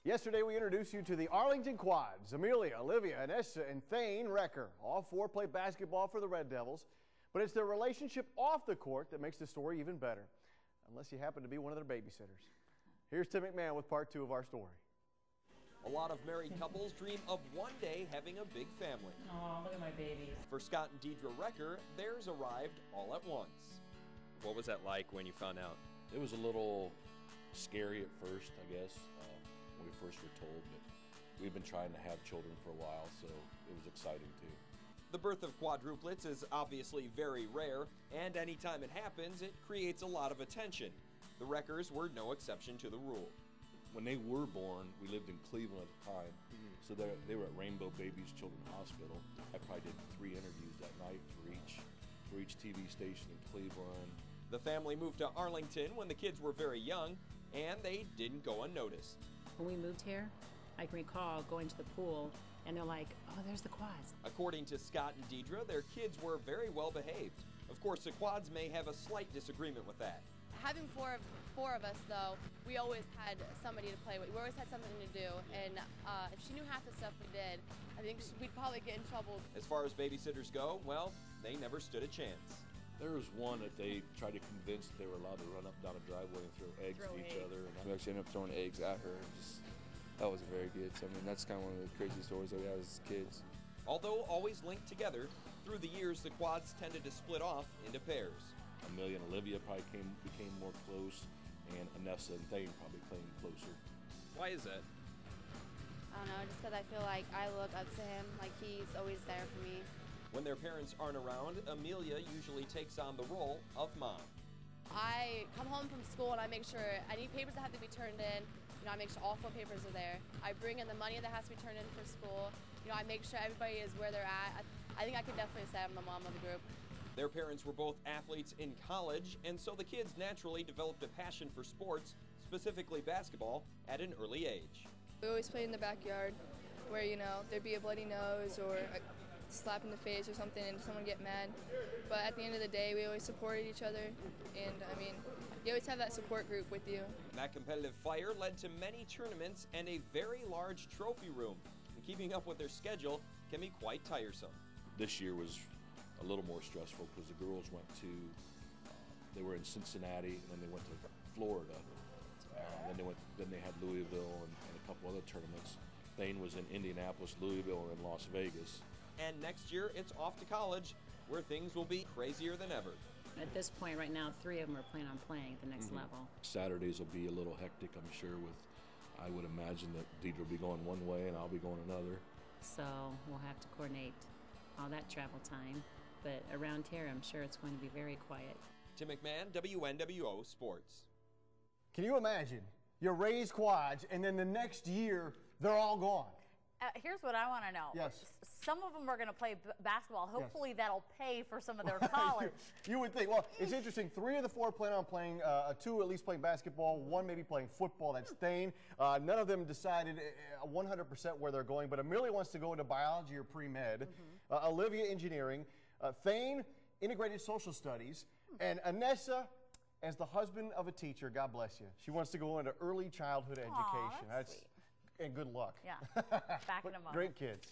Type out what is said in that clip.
Yesterday, we introduced you to the Arlington quads. Amelia, Alivia, Anessa and Thanye Recker. All four play basketball for the Red Devils, but it's their relationship off the court that makes the story even better, unless you happen to be one of their babysitters. Here's Tim McMahon with part 2 of our story. A lot of married couples dream of one day having a big family. Oh, look at my babies. For Scott and Deidre Recker, theirs arrived all at once. What was that like when you found out? It was a little scary at first, I guess, when we first were told, but we've been trying to have children for a while, so it was exciting too. The birth of quadruplets is obviously very rare, and anytime it happens, it creates a lot of attention. The Reckers were no exception to the rule. When they were born, we lived in Cleveland at the time, so they were at Rainbow Babies Children's Hospital. I probably did 3 interviews that night for each TV station in Cleveland. The family moved to Arlington when the kids were very young, and they didn't go unnoticed. When we moved here, I can recall going to the pool and they're like, oh, there's the quads. According to Scott and Deidre, their kids were very well behaved. Of course, the quads may have a slight disagreement with that. Having four of us, though, we always had somebody to play with. We always had something to do, and if she knew half the stuff we did, I think we'd probably get in trouble. As far as babysitters go, well, they never stood a chance. There was one that they tried to convince that they were allowed to run up down a driveway and throw eggs at each other. And we actually ended up throwing eggs at her. That wasn't very good. So, I mean, that's kind of one of the crazy stories that we had as kids. Although always linked together, through the years the quads tended to split off into pairs. Amelia and Alivia probably became more close, and Anessa and Thanye probably came closer. Why is that? I don't know, just because I feel like I look up to him, like he's always there for me. When their parents aren't around, Amelia usually takes on the role of mom. I come home from school and I make sure any papers that have to be turned in, I make sure all 4 papers are there. I bring in the money that has to be turned in for school. I make sure everybody is where they're at. I think I can definitely say I'm the mom of the group. Their parents were both athletes in college, and so the kids naturally developed a passion for sports, specifically basketball, at an early age. We always played in the backyard where, there'd be a bloody nose or a slap in the face or something and someone get mad. But at the end of the day, we always supported each other, and you always have that support group with you. That competitive fire led to many tournaments and a very large trophy room. And keeping up with their schedule can be quite tiresome. This year was a little more stressful because the girls went to, they were in Cincinnati, and then they went to Florida. Then they had Louisville and a couple other tournaments. Thanye was in Indianapolis, Louisville, and Las Vegas. And next year, it's off to college, where things will be crazier than ever. At this point right now, 3 of them are planning on playing at the next level. Saturdays will be a little hectic, I'm sure, I would imagine that Deidre will be going one way and I'll be going another. So we'll have to coordinate all that travel time. But around here, I'm sure it's going to be very quiet. Tim McMahon, WNWO Sports. Can you imagine? You raise quads, and then the next year, they're all gone. Here's what I want to know. Yes. Some of them are going to play basketball. Hopefully that'll pay for some of their college. You would think. Well, it's interesting. 3 of the 4 plan on playing, 2 at least playing basketball, 1 maybe playing football. That's Thanye. None of them decided 100% where they're going, but Amelia wants to go into biology or pre-med. Alivia, engineering. Thanye, integrated social studies. And Anessa, as the husband of a teacher, God bless you, she wants to go into early childhood education. That's sweet. And good luck. Yeah, backing them up. Great kids.